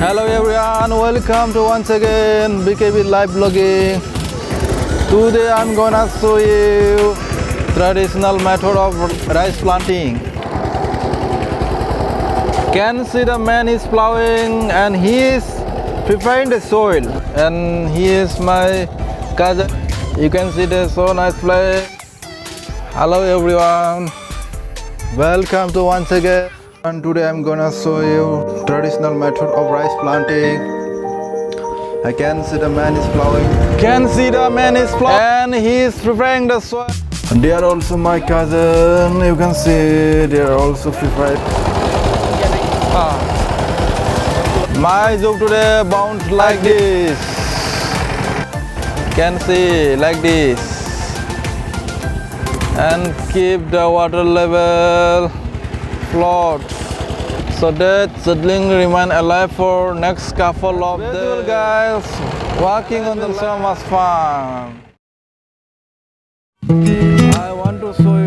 Hello everyone, welcome to once again B.K.B live vlogging. Today I'm gonna show you traditional method of rice planting. Can see the man is plowing and he is preparing the soil, and he is my cousin. You can see the so nice place. Hello everyone, welcome to once again. And today I'm gonna show you traditional method of rice planting. I can see the man is plowing. Can see the man is plowing and he is preparing the soil. And they are also my cousin. You can see they are also prepared. My job today bounce like this. Can see like this. And keep the water level float, so that seedling remain alive for next couple of days. Guys, walking on the so much fun. I want to show you